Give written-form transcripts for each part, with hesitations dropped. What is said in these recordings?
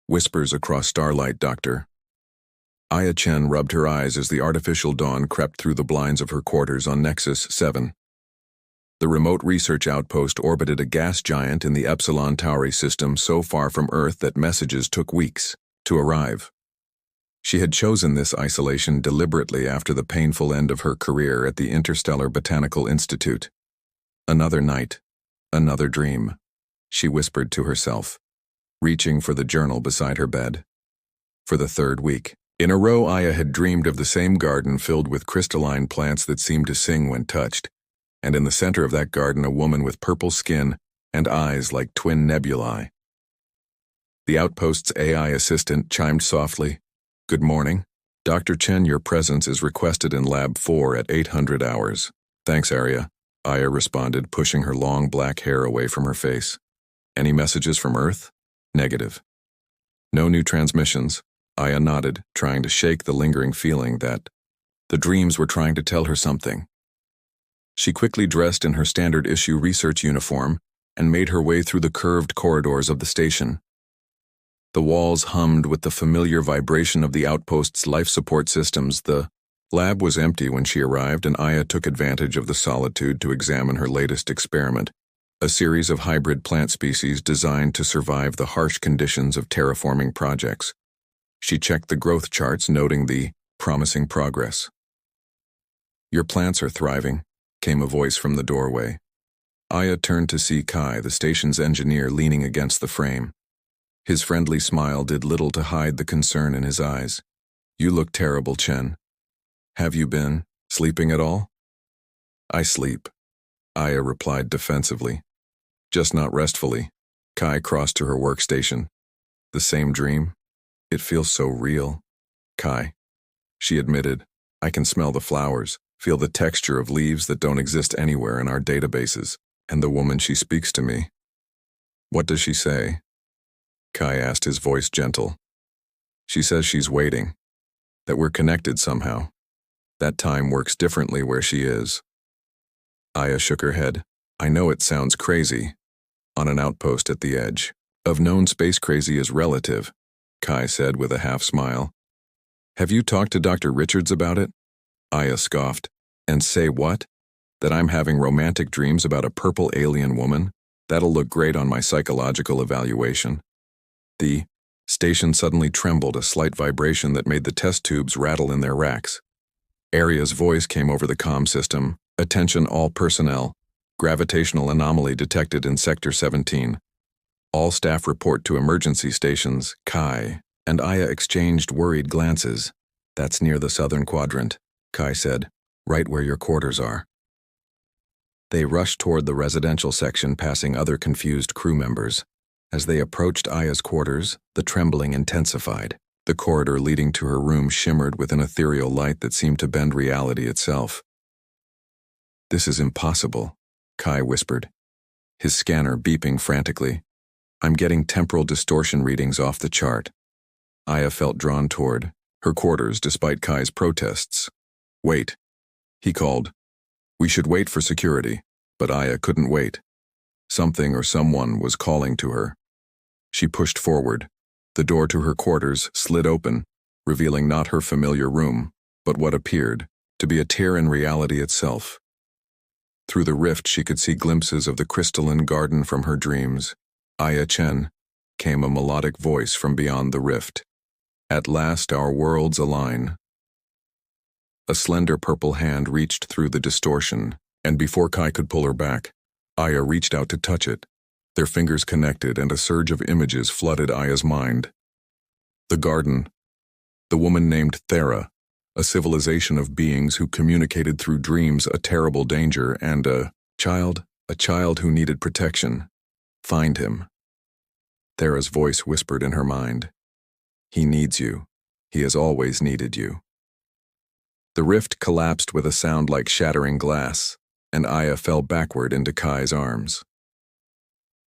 Whispers across starlight, Doctor. Aya Chen rubbed her eyes as the artificial dawn crept through the blinds of her quarters on Nexus 7. The remote research outpost orbited a gas giant in the Epsilon Tauri system so far from Earth that messages took weeks to arrive. She had chosen this isolation deliberately after the painful end of her career at the Interstellar Botanical Institute. Another night, another dream, she whispered to herself, reaching for the journal beside her bed. For the third week in a row, Aya had dreamed of the same garden filled with crystalline plants that seemed to sing when touched, and in the center of that garden a woman with purple skin and eyes like twin nebulae. The outpost's AI assistant chimed softly, "Good morning. Dr. Chen, your presence is requested in Lab 4 at 800 hours. Thanks, Arya," Aya responded, pushing her long black hair away from her face. "Any messages from Earth?" "Negative." "No new transmissions?" Aya nodded, trying to shake the lingering feeling that the dreams were trying to tell her something. She quickly dressed in her standard-issue research uniform and made her way through the curved corridors of the station. The walls hummed with the familiar vibration of the outpost's life support systems. The lab was empty when she arrived, and Aya took advantage of the solitude to examine her latest experiment, a series of hybrid plant species designed to survive the harsh conditions of terraforming projects. She checked the growth charts, noting the promising progress. "Your plants are thriving," came a voice from the doorway. Aya turned to see Kai, the station's engineer, leaning against the frame. His friendly smile did little to hide the concern in his eyes. "You look terrible, Chen. Have you been sleeping at all?" "I sleep," Aya replied defensively. "Just not restfully." Kai crossed to her workstation. "The same dream? It feels so real." "Kai," she admitted, "I can smell the flowers, feel the texture of leaves that don't exist anywhere in our databases, and the woman she speaks to me." "What does she say?" Kai asked, his voice gentle. "She says she's waiting, that we're connected somehow. That time works differently where she is." Aya shook her head. "I know it sounds crazy. On an outpost at the edge of known space, crazy is relative," Kai said with a half-smile. "Have you talked to Dr. Richards about it?" Aya scoffed. "And say what? That I'm having romantic dreams about a purple alien woman? That'll look great on my psychological evaluation." The station suddenly trembled, a slight vibration that made the test tubes rattle in their racks. Arya's voice came over the comm system. "Attention all personnel. Gravitational anomaly detected in Sector 17. All staff report to emergency stations." Kai and Aya exchanged worried glances. "That's near the southern quadrant," Kai said, "right where your quarters are." They rushed toward the residential section, passing other confused crew members. As they approached Aya's quarters, the trembling intensified. The corridor leading to her room shimmered with an ethereal light that seemed to bend reality itself. "This is impossible," Kai whispered, his scanner beeping frantically. "I'm getting temporal distortion readings off the chart." Aya felt drawn toward her quarters despite Kai's protests. "Wait," he called. "We should wait for security." But Aya couldn't wait. Something or someone was calling to her. She pushed forward. The door to her quarters slid open, revealing not her familiar room, but what appeared to be a tear in reality itself. Through the rift she could see glimpses of the crystalline garden from her dreams. "Aya Chen," came a melodic voice from beyond the rift. "At last our worlds align." A slender purple hand reached through the distortion, and before Kai could pull her back, Aya reached out to touch it. Their fingers connected, and a surge of images flooded Aya's mind. The garden. The woman named Thera, a civilization of beings who communicated through dreams, a terrible danger, and a child who needed protection. Find him. Thera's voice whispered in her mind. "He needs you. He has always needed you." The rift collapsed with a sound like shattering glass, and Aya fell backward into Kai's arms.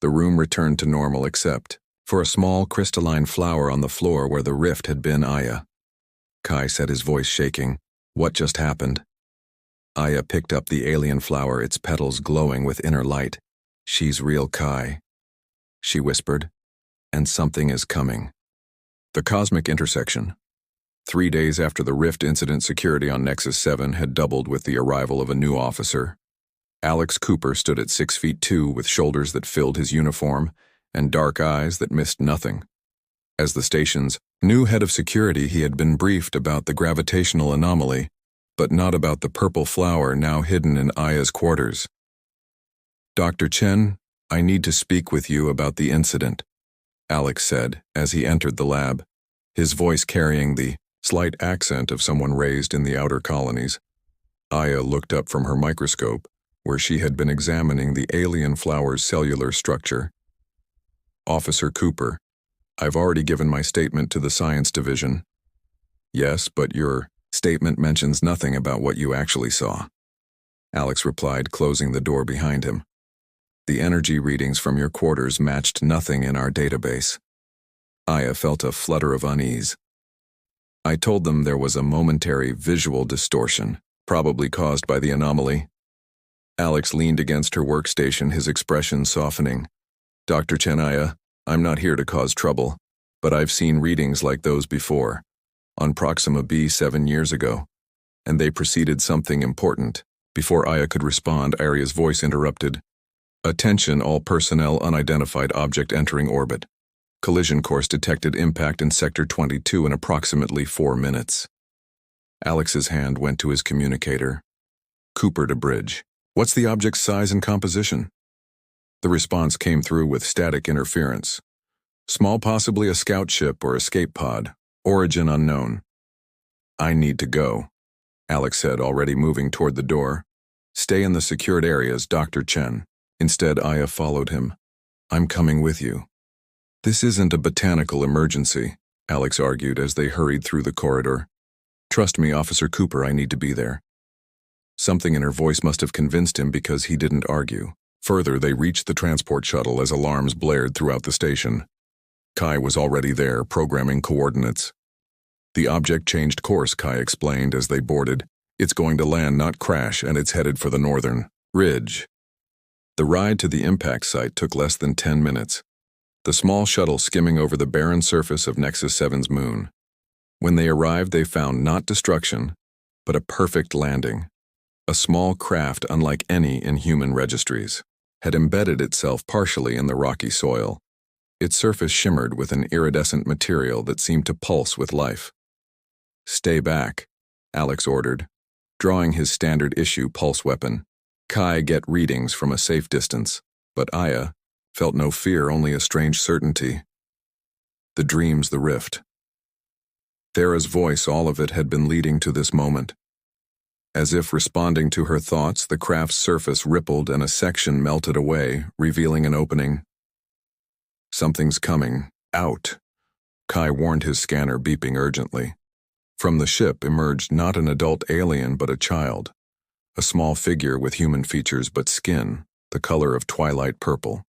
The room returned to normal except for a small crystalline flower on the floor where the rift had been. "Aya," Kai said, his voice shaking. "What just happened?" Aya picked up the alien flower, its petals glowing with inner light. "She's real, Kai," she whispered, "and something is coming." The cosmic intersection. 3 days after the Rift incident, security on Nexus 7 had doubled with the arrival of a new officer. Alex Cooper stood at 6'2" with shoulders that filled his uniform and dark eyes that missed nothing. As the station's new head of security, he had been briefed about the gravitational anomaly, but not about the purple flower now hidden in Aya's quarters. "Dr. Chen, I need to speak with you about the incident," Alex said as he entered the lab, his voice carrying the slight accent of someone raised in the outer colonies. Aya looked up from her microscope, where she had been examining the alien flower's cellular structure. "Officer Cooper, I've already given my statement to the Science Division." "Yes, but your statement mentions nothing about what you actually saw," Alex replied, closing the door behind him. "The energy readings from your quarters matched nothing in our database." Aya felt a flutter of unease. "I told them there was a momentary visual distortion, probably caused by the anomaly." Alex leaned against her workstation, his expression softening. "Dr. Chen, I'm not here to cause trouble, but I've seen readings like those before, on Proxima B 7 years ago, and they preceded something important." Before Aya could respond, Aria's voice interrupted. "Attention, all personnel, unidentified object entering orbit. Collision course detected, impact in Sector 22 in approximately 4 minutes. Alex's hand went to his communicator. "Cooper to bridge. What's the object's size and composition?" The response came through with static interference. "Small, possibly a scout ship or escape pod. Origin unknown." "I need to go," Alex said, already moving toward the door. "Stay in the secured areas, Dr. Chen." Instead, Aya followed him. "I'm coming with you." "This isn't a botanical emergency," Alex argued as they hurried through the corridor. "Trust me, Officer Cooper, I need to be there." Something in her voice must have convinced him, because he didn't argue. Further, they reached the transport shuttle as alarms blared throughout the station. Kai was already there, programming coordinates. "The object changed course," Kai explained as they boarded. "It's going to land, not crash, and it's headed for the northern ridge." The ride to the impact site took less than 10 minutes, the small shuttle skimming over the barren surface of Nexus 7's moon. When they arrived, they found not destruction, but a perfect landing. A small craft unlike any in human registries had embedded itself partially in the rocky soil. Its surface shimmered with an iridescent material that seemed to pulse with life. "Stay back," Alex ordered, drawing his standard issue pulse weapon. Kai get readings from a safe distance, but Aya felt no fear, only a strange certainty. The dreams, the rift. Thera's voice, all of it had been leading to this moment. As if responding to her thoughts, the craft's surface rippled and a section melted away, revealing an opening. "Something's coming. Out," Kai warned, his scanner beeping urgently. From the ship emerged not an adult alien but a child, a small figure with human features but skin, the color of twilight purple.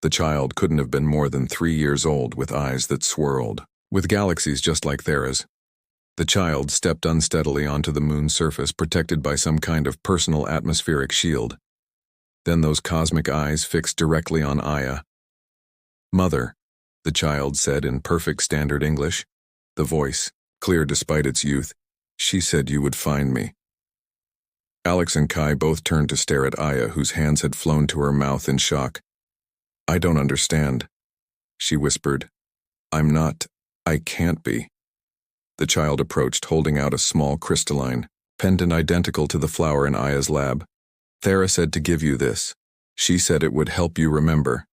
The child couldn't have been more than 3 years old, with eyes that swirled, with galaxies just like Thera's. The child stepped unsteadily onto the moon's surface, protected by some kind of personal atmospheric shield. Then those cosmic eyes fixed directly on Aya. "Mother," the child said in perfect standard English, the voice clear despite its youth. "She said you would find me." Alex and Kai both turned to stare at Aya, whose hands had flown to her mouth in shock. "I don't understand," she whispered. I can't be." The child approached, holding out a small crystalline pendant identical to the flower in Aya's lab. "Thera said to give you this. She said it would help you remember."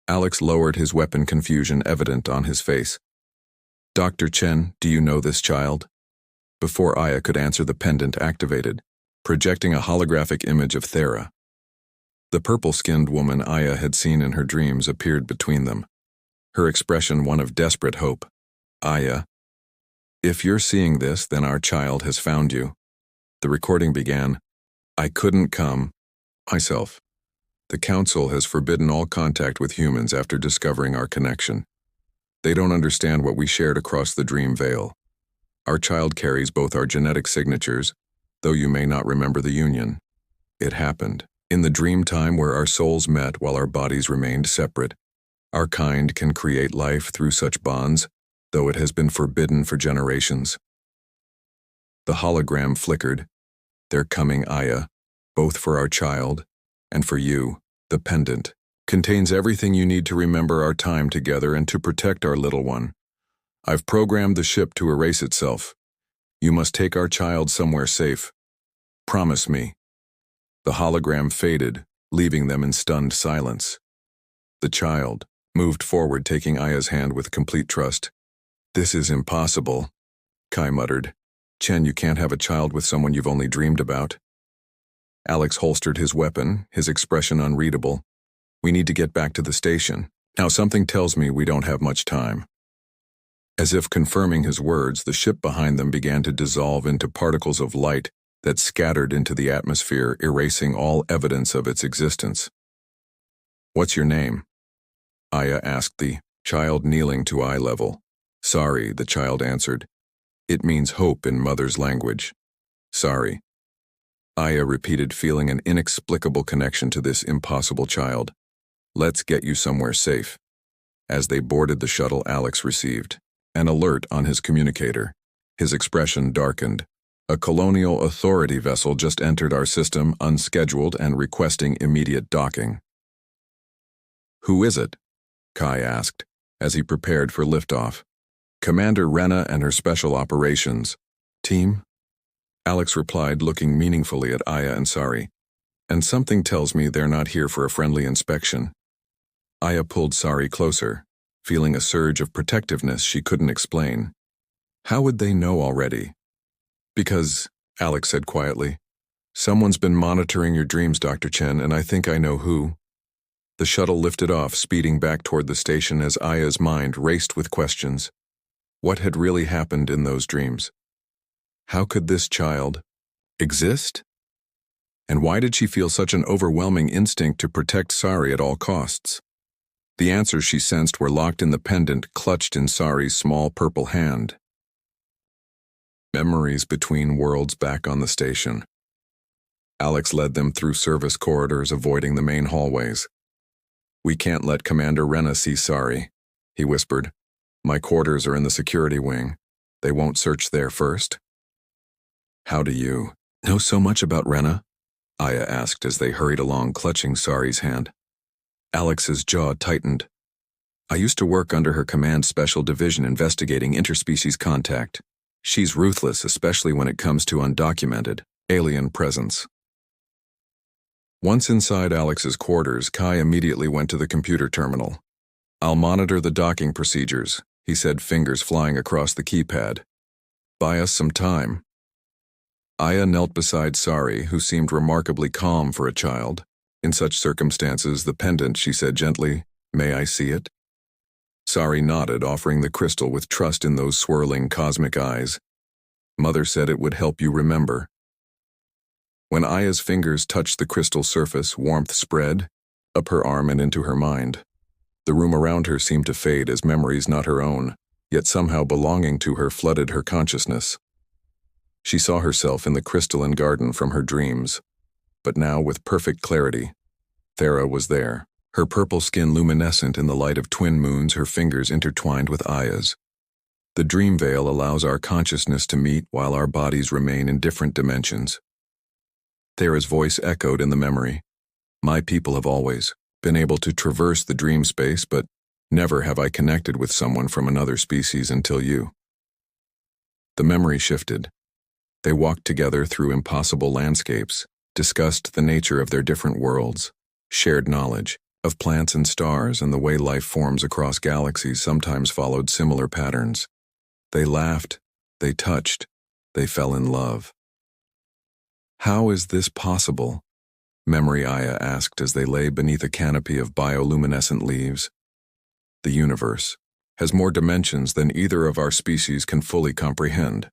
Alex lowered his weapon, confusion evident on his face. "Dr. Chen, do you know this child?" Before Aya could answer, the pendant activated, projecting a holographic image of Thera. The purple-skinned woman Aya had seen in her dreams appeared between them, her expression one of desperate hope. "Aya, if you're seeing this, then our child has found you." The recording began. "I couldn't come myself. The Council has forbidden all contact with humans after discovering our connection. They don't understand what we shared across the dream veil. Our child carries both our genetic signatures, though you may not remember the union. It happened in the dream time where our souls met while our bodies remained separate. Our kind can create life through such bonds. though it has been forbidden for generations. The hologram flickered. They're coming, Aya, both for our child and for you. The pendant contains everything you need to remember our time together and to protect our little one. I've programmed the ship to erase itself. You must take our child somewhere safe. Promise me. The hologram faded, leaving them in stunned silence. The child moved forward, taking Aya's hand with complete trust. This is impossible, Kai muttered. Chen, you can't have a child with someone you've only dreamed about. Alex holstered his weapon, his expression unreadable. We need to get back to the station. Now something tells me we don't have much time. As if confirming his words, the ship behind them began to dissolve into particles of light that scattered into the atmosphere, erasing all evidence of its existence. What's your name? Aya asked the child, kneeling to eye level. Sorry, the child answered. It means hope in mother's language. Sorry. Aya repeated, feeling an inexplicable connection to this impossible child. Let's get you somewhere safe. As they boarded the shuttle, Alex received an alert on his communicator. His expression darkened. A colonial authority vessel just entered our system, unscheduled and requesting immediate docking. Who is it? Kai asked, as he prepared for liftoff. Commander Rena and her special operations team? Alex replied, looking meaningfully at Aya and Sari. And something tells me they're not here for a friendly inspection. Aya pulled Sari closer, feeling a surge of protectiveness she couldn't explain. How would they know already? Because, Alex said quietly, someone's been monitoring your dreams, Dr. Chen, and I think I know who. The shuttle lifted off, speeding back toward the station as Aya's mind raced with questions. What had really happened in those dreams? How could this child exist? And why did she feel such an overwhelming instinct to protect Sari at all costs? The answers she sensed were locked in the pendant clutched in Sari's small purple hand. Memories between worlds back on the station. Alex led them through service corridors, avoiding the main hallways. We can't let Commander Rena see Sari, he whispered. My quarters are in the security wing. They won't search there first. How do you know so much about Rena? Aya asked as they hurried along, clutching Sari's hand. Alex's jaw tightened. I used to work under her command special division investigating interspecies contact. She's ruthless, especially when it comes to undocumented alien presence. Once inside Alex's quarters, Kai immediately went to the computer terminal. I'll monitor the docking procedures, he said, fingers flying across the keypad. Buy us some time. Aya knelt beside Sari, who seemed remarkably calm for a child. In such circumstances, the pendant, she said gently, may I see it? Sari nodded, offering the crystal with trust in those swirling cosmic eyes. Mother said it would help you remember. When Aya's fingers touched the crystal surface, warmth spread up her arm and into her mind. The room around her seemed to fade as memories not her own, yet somehow belonging to her, flooded her consciousness. She saw herself in the crystalline garden from her dreams, but now with perfect clarity. Thera was there, her purple skin luminescent in the light of twin moons, her fingers intertwined with Aya's. The dream veil allows our consciousness to meet while our bodies remain in different dimensions. Thera's voice echoed in the memory. My people have always been able to traverse the dream space, but never have I connected with someone from another species until you. The memory shifted. They walked together through impossible landscapes, discussed the nature of their different worlds, shared knowledge of plants and stars and the way life forms across galaxies sometimes followed similar patterns. They laughed, they touched, they fell in love. How is this possible? Memory Aya asked as they lay beneath a canopy of bioluminescent leaves. The universe has more dimensions than either of our species can fully comprehend.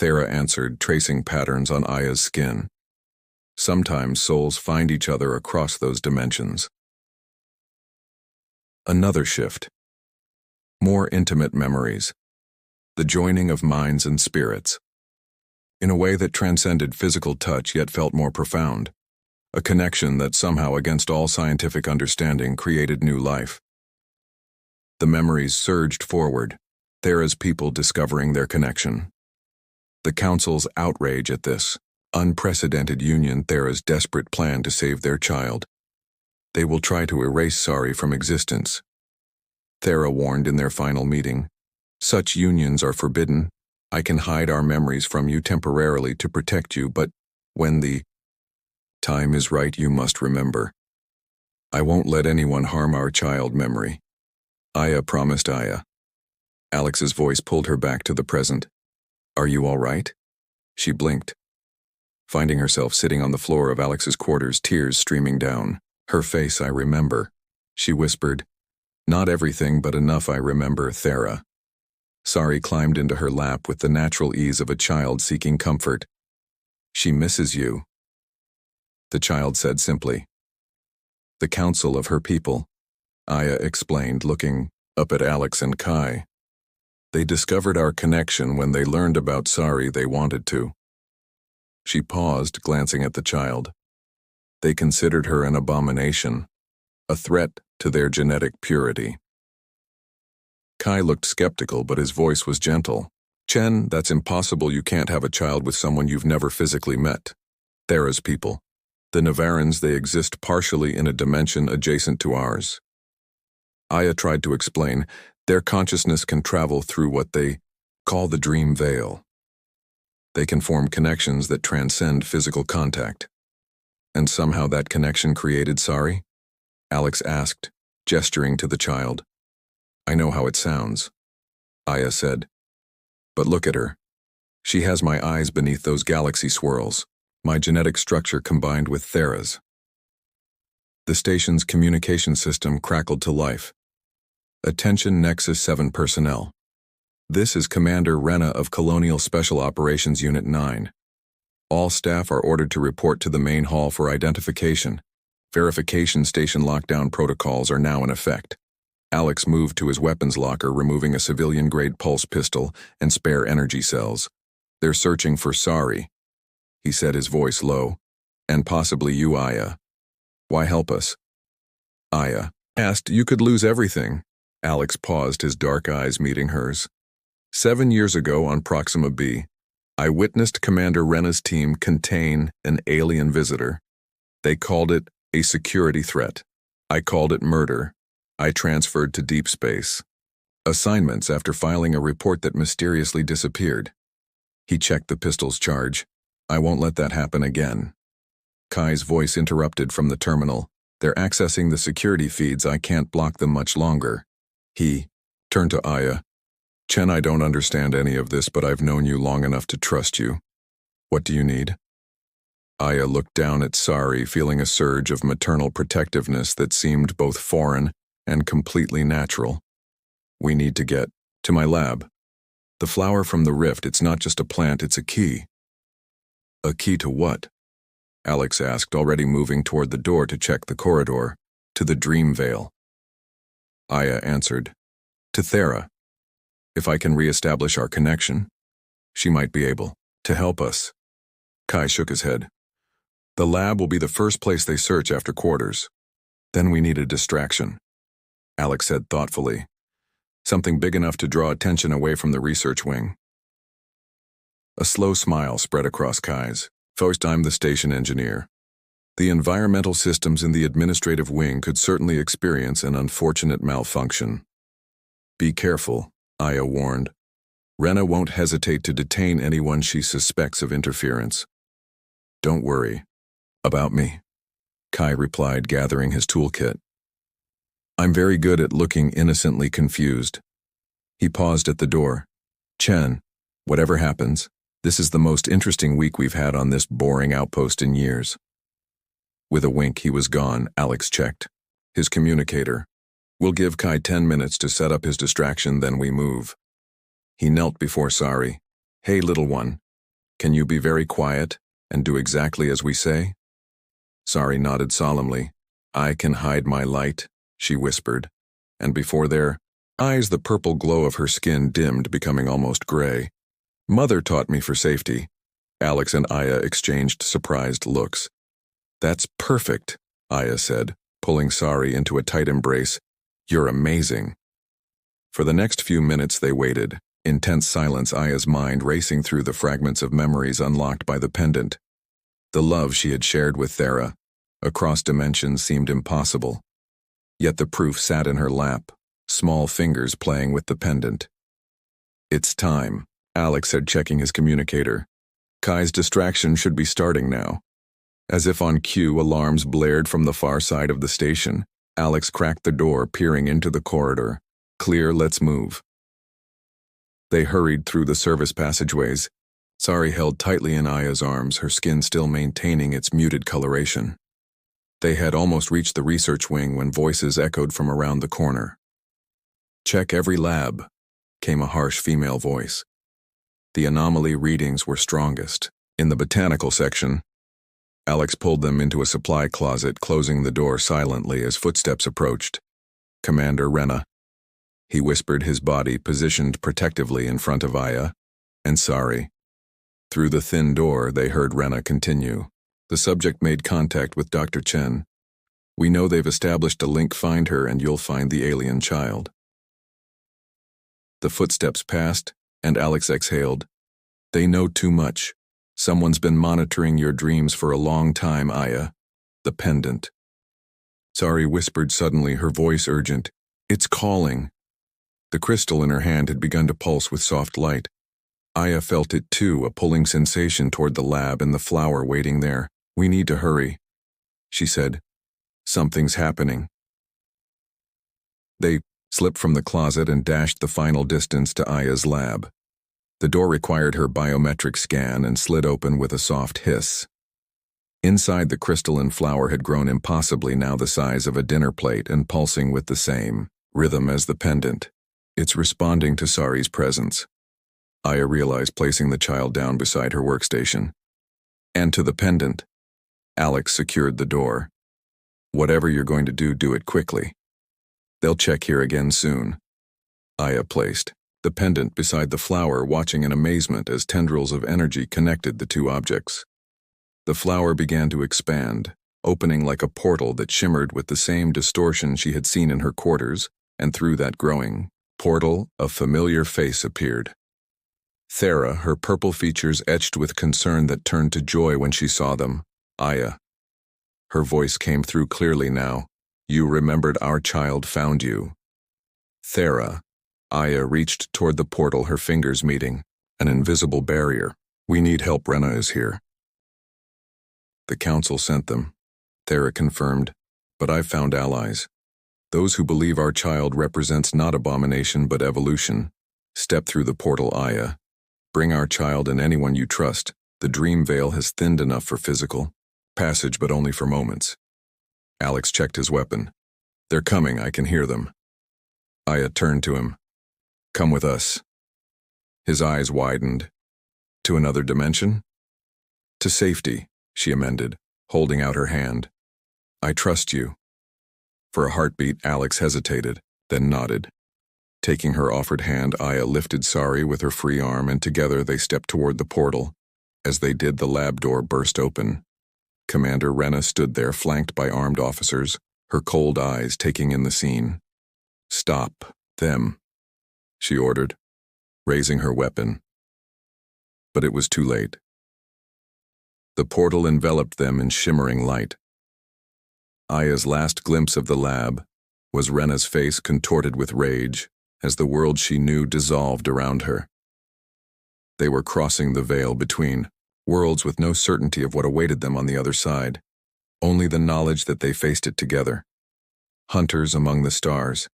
Thera answered, tracing patterns on Aya's skin. Sometimes souls find each other across those dimensions. Another shift. More intimate memories. The joining of minds and spirits. In a way that transcended physical touch yet felt more profound. A connection that somehow, against all scientific understanding, created new life. The memories surged forward, Thera's people discovering their connection. The Council's outrage at this unprecedented union, Thera's desperate plan to save their child. They will try to erase Sari from existence. Thera warned in their final meeting, "Such unions are forbidden. I can hide our memories from you temporarily to protect you, but when the time is right, you must remember. I won't let anyone harm our child memory." Aya promised Aya. Alex's voice pulled her back to the present. "Are you all right?" She blinked, finding herself sitting on the floor of Alex's quarters, tears streaming down. Her face, "I remember," she whispered. "Not everything, but enough I remember, Thera." Sari climbed into her lap with the natural ease of a child seeking comfort. "She misses you," the child said simply. "The council of her people," Aya explained, looking up at Alex and Kai. "They discovered our connection when they learned about Sari they wanted to." She paused, glancing at the child. "They considered her an abomination, a threat to their genetic purity." Kai looked skeptical, but his voice was gentle. "Chen, that's impossible. You can't have a child with someone you've never physically met. Thera's people. The Navarans, they exist partially in a dimension adjacent to ours." Aya tried to explain. "Their consciousness can travel through what they call the dream veil. They can form connections that transcend physical contact." "And somehow that connection created Sari?" Alex asked, gesturing to the child. "I know how it sounds," Aya said. "But look at her. She has my eyes beneath those galaxy swirls, my genetic structure combined with Thera's." The station's communication system crackled to life. "Attention Nexus 7 personnel. This is Commander Rena of Colonial Special Operations Unit 9. All staff are ordered to report to the main hall for identification. Verification station lockdown protocols are now in effect." Alex moved to his weapons locker, removing a civilian-grade pulse pistol and spare energy cells. "They're searching for Sari," he said, his voice low. "And possibly you, Aya. Why help us?" Aya asked. "You could lose everything." Alex paused, his dark eyes meeting hers. 7 years ago on Proxima B, I witnessed Commander Rena's team contain an alien visitor. They called it a security threat. I called it murder. I transferred to deep space. Assignments after filing a report that mysteriously disappeared. He checked the pistol's charge. I won't let that happen again. Kai's voice interrupted from the terminal. They're accessing the security feeds. I can't block them much longer. He turned to Aya. Chen, I don't understand any of this, but I've known you long enough to trust you. What do you need? Aya looked down at Sari, feeling a surge of maternal protectiveness that seemed both foreign and completely natural. We need to get to my lab. The flower from the rift, it's not just a plant, it's a key. A key to what? Alex asked, already moving toward the door to check the corridor. To the dream veil. Aya answered. To Thera. If I can re-establish our connection, she might be able to help us. Kai shook his head. The lab will be the first place they search after quarters. Then we need a distraction. Alex said thoughtfully. Something big enough to draw attention away from the research wing. A slow smile spread across Kai's. First, I'm the station engineer. The environmental systems in the administrative wing could certainly experience an unfortunate malfunction. Be careful, Aya warned. Rena won't hesitate to detain anyone she suspects of interference. Don't worry. About me, Kai replied, gathering his toolkit. I'm very good at looking innocently confused. He paused at the door. Chen, whatever happens, this is the most interesting week we've had on this boring outpost in years. With a wink, he was gone. Alex checked. His communicator. We'll give Kai 10 minutes to set up his distraction, then we move. He knelt before Sari. Hey, little one. Can you be very quiet and do exactly as we say? Sari nodded solemnly. I can hide my light, she whispered. And before their eyes, the purple glow of her skin dimmed, becoming almost gray. Mother taught me for safety. Alex and Aya exchanged surprised looks. That's perfect, Aya said, pulling Sari into a tight embrace. You're amazing. For the next few minutes they waited, intense silence, Aya's mind racing through the fragments of memories unlocked by the pendant. The love she had shared with Thera, across dimensions, seemed impossible. Yet the proof sat in her lap, small fingers playing with the pendant. "It's time," Alex said, checking his communicator. "Kai's distraction should be starting now." As if on cue, alarms blared from the far side of the station. Alex cracked the door, peering into the corridor. "Clear, let's move." They hurried through the service passageways. Sari held tightly in Aya's arms, her skin still maintaining its muted coloration. They had almost reached the research wing when voices echoed from around the corner. "Check every lab," came a harsh female voice. The anomaly readings were strongest. In the botanical section, Alex pulled them into a supply closet, closing the door silently as footsteps approached. "Commander Rena," he whispered, his body positioned protectively in front of Aya, "and Sari." Through the thin door, they heard Rena continue. "The subject made contact with Dr. Chen. We know they've established a link. Find her and you'll find the alien child." The footsteps passed, and Alex exhaled. "They know too much. Someone's been monitoring your dreams for a long time, Aya. The pendant." Sari whispered suddenly, her voice urgent. "It's calling." The crystal in her hand had begun to pulse with soft light. Aya felt it too, a pulling sensation toward the lab and the flower waiting there. "We need to hurry," she said. "Something's happening." They slipped from the closet and dashed the final distance to Aya's lab. The door required her biometric scan and slid open with a soft hiss. Inside, the crystalline flower had grown impossibly, now the size of a dinner plate and pulsing with the same rhythm as the pendant. "It's responding to Sari's presence," Aya realized, placing the child down beside her workstation. "And to the pendant." Alex secured the door. "Whatever you're going to do, do it quickly. They'll check here again soon." Aya placed the pendant beside the flower, watching in amazement as tendrils of energy connected the two objects. The flower began to expand, opening like a portal that shimmered with the same distortion she had seen in her quarters, and through that growing portal, a familiar face appeared. Thera, her purple features etched with concern that turned to joy when she saw them. "Aya." Her voice came through clearly now. "You remembered our child found you." "Thera." Aya reached toward the portal, her fingers meeting. "An invisible barrier. We need help. Rena is here." "The council sent them," Thera confirmed. "But I've found allies. Those who believe our child represents not abomination but evolution. Step through the portal, Aya. Bring our child and anyone you trust. The dream veil has thinned enough for physical passage, but only for moments." Alex checked his weapon. "They're coming, I can hear them." Aya turned to him. "Come with us." His eyes widened. "To another dimension?" "To safety," she amended, holding out her hand. "I trust you." For a heartbeat, Alex hesitated, then nodded. Taking her offered hand, Aya lifted Sari with her free arm, and together they stepped toward the portal. As they did, the lab door burst open. Commander Rena stood there, flanked by armed officers, her cold eyes taking in the scene. "Stop them," she ordered, raising her weapon. But it was too late. The portal enveloped them in shimmering light. Aya's last glimpse of the lab was Rena's face contorted with rage as the world she knew dissolved around her. They were crossing the veil between worlds with no certainty of what awaited them on the other side, only the knowledge that they faced it together. Hunters among the stars.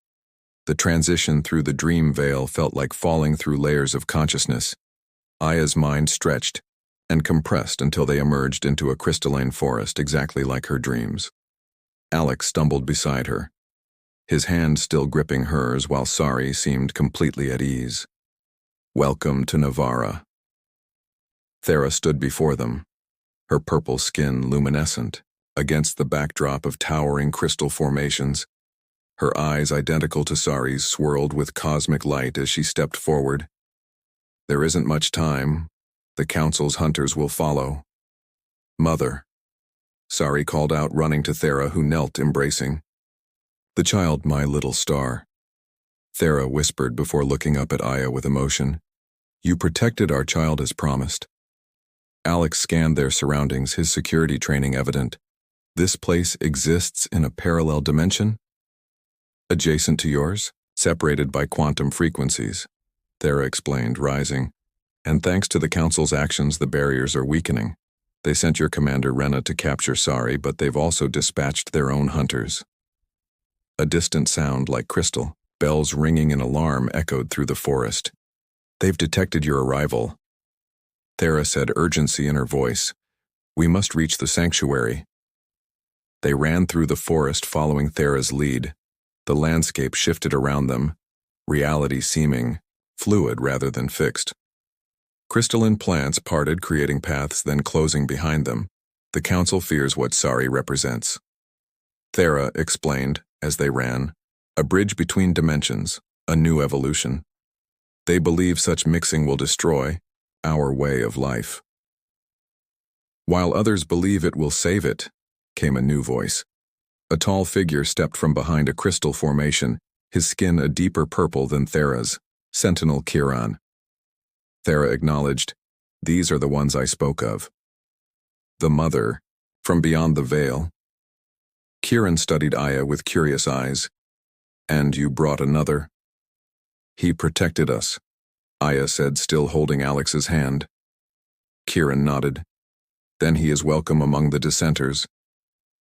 The transition through the dream veil felt like falling through layers of consciousness. Aya's mind stretched and compressed until they emerged into a crystalline forest exactly like her dreams. Alex stumbled beside her, his hand still gripping hers while Sari seemed completely at ease. "Welcome to Navarra." Thera stood before them, her purple skin luminescent against the backdrop of towering crystal formations. Her eyes, identical to Sari's, swirled with cosmic light as she stepped forward. "There isn't much time. The council's hunters will follow." "Mother," Sari called out, running to Thera, who knelt, embracing. "The child, my little star." Thera whispered before looking up at Aya with emotion. You protected our child as promised. Alex scanned their surroundings, his security training evident. This place exists in a parallel dimension? Adjacent to yours, separated by quantum frequencies, Thera explained, rising. And thanks to the Council's actions, the barriers are weakening. They sent your commander Rena to capture Sari, but they've also dispatched their own hunters. A distant sound like crystal, bells ringing in alarm, echoed through the forest. They've detected your arrival. Thera said, urgency in her voice. We must reach the sanctuary. They ran through the forest following Thera's lead. The landscape shifted around them, reality seeming fluid rather than fixed. Crystalline plants parted, creating paths, then closing behind them. The Council fears what Sari represents. Thera explained as they ran. A bridge between dimensions, a new evolution. They believe such mixing will destroy our way of life. While others believe it will save it, came a new voice. A tall figure stepped from behind a crystal formation, his skin a deeper purple than Thera's, Sentinel Kiran. Thera acknowledged, these are the ones I spoke of. The mother, from beyond the veil. Kiran studied Aya with curious eyes. And you brought another? He protected us, Aya said, still holding Alex's hand. Kiran nodded. Then he is welcome among the dissenters.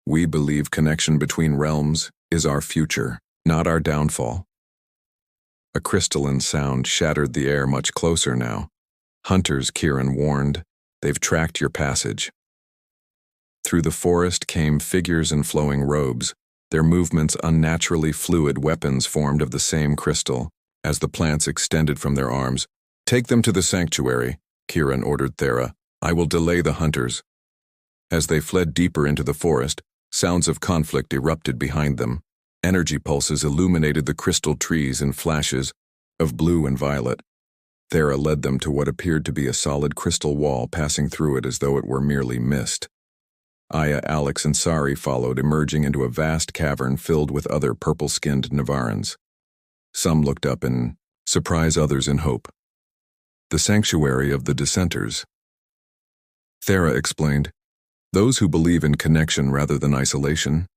We believe connection between realms is our future, not our downfall. A crystalline sound shattered the air much closer now. Hunters, Kiran warned, they've tracked your passage. Through the forest came figures in flowing robes, their movements unnaturally fluid, weapons formed of the same crystal. As the plants extended from their arms, take them to the sanctuary, Kiran ordered Thera. I will delay the hunters. As they fled deeper into the forest, sounds of conflict erupted behind them. Energy pulses illuminated the crystal trees in flashes of blue and violet. Thera led them to what appeared to be a solid crystal wall, passing through it as though it were merely mist. Aya, Alex, and Sari followed, emerging into a vast cavern filled with other purple-skinned Navarans. Some looked up in surprise, others in hope. The sanctuary of the dissenters. Thera explained, those who believe in connection rather than isolation.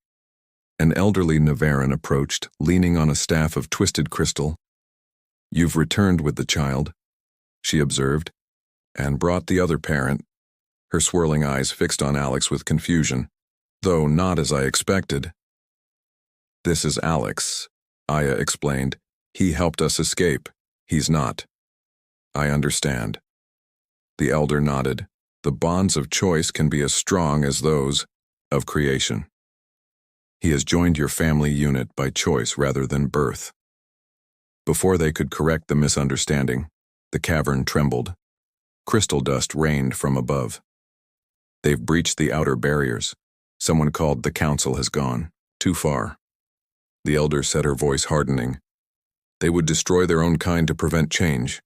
An elderly Navaran approached, leaning on a staff of twisted crystal. You've returned with the child, she observed, and brought the other parent, her swirling eyes fixed on Alex with confusion, though not as I expected. This is Alex, Aya explained. He helped us escape. He's not. I understand. The elder nodded. The bonds of choice can be as strong as those of creation. He has joined your family unit by choice rather than birth. Before they could correct the misunderstanding, the cavern trembled. Crystal dust rained from above. They've breached the outer barriers. Someone called the Council has gone too far. The elder said, her voice hardening. They would destroy their own kind to prevent change.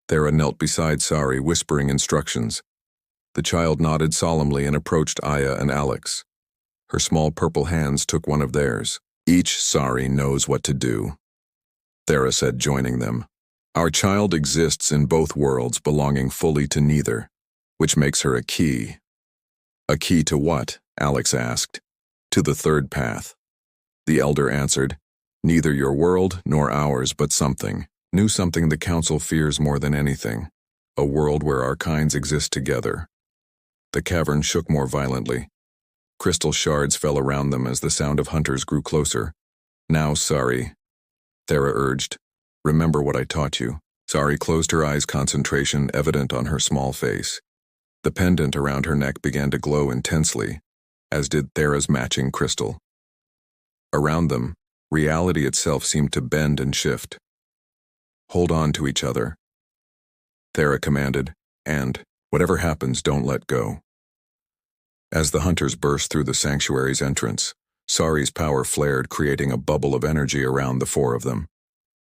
Thera knelt beside Sari, whispering instructions. The child nodded solemnly and approached Aya and Alex. Her small purple hands took one of theirs. Each Sari knows what to do, Thera said, joining them. Our child exists in both worlds, belonging fully to neither, which makes her a key. A key to what? Alex asked. To the third path. The elder answered, neither your world nor ours, but something. Knew something the Council fears more than anything. A world where our kinds exist together. The cavern shook more violently. Crystal shards fell around them as the sound of hunters grew closer. Now, Sari, Thera urged. Remember what I taught you. Sari closed her eyes, concentration evident on her small face. The pendant around her neck began to glow intensely, as did Thera's matching crystal. Around them, reality itself seemed to bend and shift. Hold on to each other, Thera commanded, and, whatever happens, don't let go. As the hunters burst through the sanctuary's entrance, Sari's power flared, creating a bubble of energy around the four of them.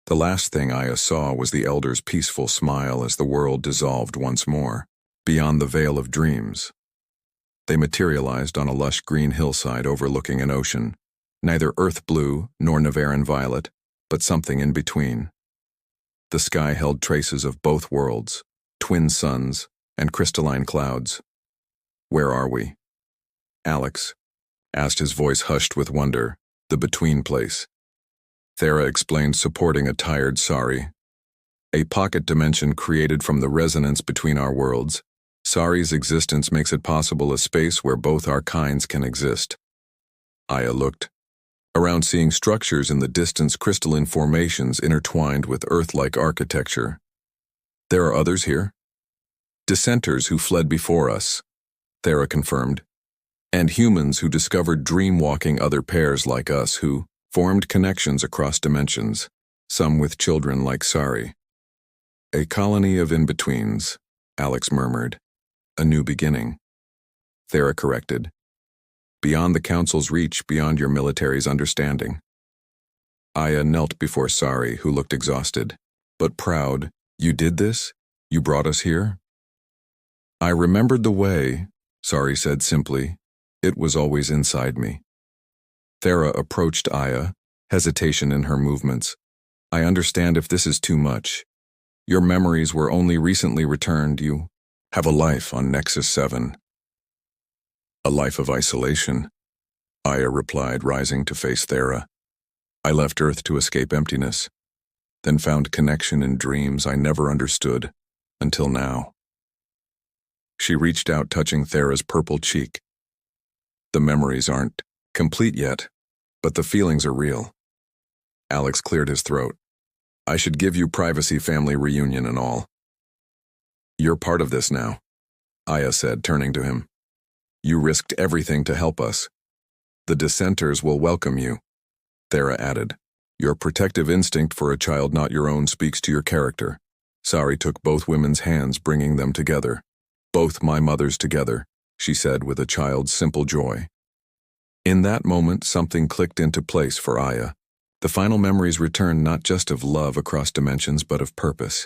The last thing Aya saw was the elder's peaceful smile as the world dissolved once more, beyond the veil of dreams. They materialized on a lush green hillside overlooking an ocean, neither earth blue nor Navaran violet, but something in between. The sky held traces of both worlds, twin suns, and crystalline clouds. Where are we? Alex asked, his voice hushed with wonder. The between place. Thera explained, supporting a tired Sari. A pocket dimension created from the resonance between our worlds. Sari's existence makes it possible, a space where both our kinds can exist. Aya looked around, seeing structures in the distance, crystalline formations intertwined with Earth-like architecture. There are others here? Dissenters who fled before us, Thera confirmed, and humans who discovered dream-walking other pairs like us who formed connections across dimensions, some with children like Sari. A colony of in-betweens, Alex murmured. A new beginning. Thera corrected. Beyond the Council's reach, beyond your military's understanding. Aya knelt before Sari, who looked exhausted, but proud. You did this? You brought us here? I remembered the way, Sari said simply. It was always inside me. Thera approached Aya, hesitation in her movements. I understand if this is too much. Your memories were only recently returned. You have a life on Nexus 7. A life of isolation, Aya replied, rising to face Thera. I left Earth to escape emptiness, then found connection in dreams I never understood, until now. She reached out, touching Thera's purple cheek. The memories aren't complete yet, but the feelings are real. Alex cleared his throat. I should give you privacy, family reunion and all. You're part of this now, Aya said, turning to him. You risked everything to help us. The dissenters will welcome you, Thera added. Your protective instinct for a child not your own speaks to your character. Sari took both women's hands, bringing them together. Both my mothers together, she said with a child's simple joy. In that moment, something clicked into place for Aya. The final memories returned, not just of love across dimensions, but of purpose.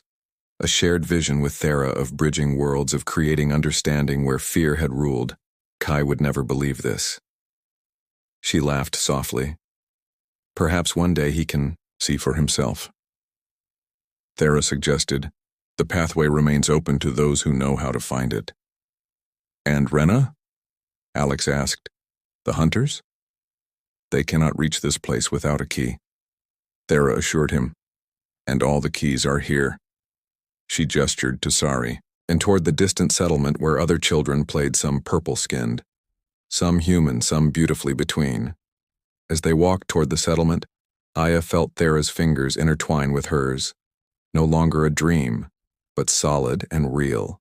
A shared vision with Thera of bridging worlds, of creating understanding where fear had ruled. Kai would never believe this. She laughed softly. Perhaps one day he can see for himself. Thera suggested, the pathway remains open to those who know how to find it. And Rena? Alex asked. The hunters? They cannot reach this place without a key, Thera assured him. And all the keys are here. She gestured to Sari, and toward the distant settlement where other children played, some purple-skinned, some human, some beautifully between. As they walked toward the settlement, Aya felt Thera's fingers intertwine with hers. No longer a dream, but solid and real.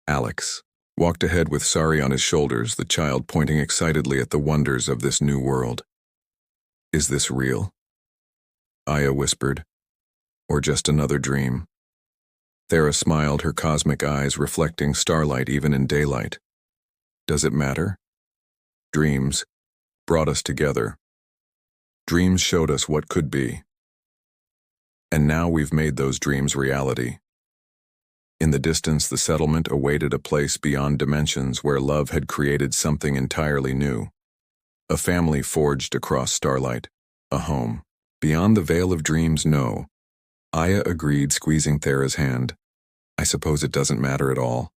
Alex walked ahead with Sari on his shoulders, the child pointing excitedly at the wonders of this new world. Is this real? Aya whispered. Or just another dream? Thera smiled, her cosmic eyes reflecting starlight even in daylight. Does it matter? Dreams brought us together. Dreams showed us what could be. And now we've made those dreams reality. In the distance, the settlement awaited, a place beyond dimensions where love had created something entirely new. A family forged across starlight, a home. Beyond the veil of dreams, no. Aya agreed, squeezing Thera's hand. I suppose it doesn't matter at all.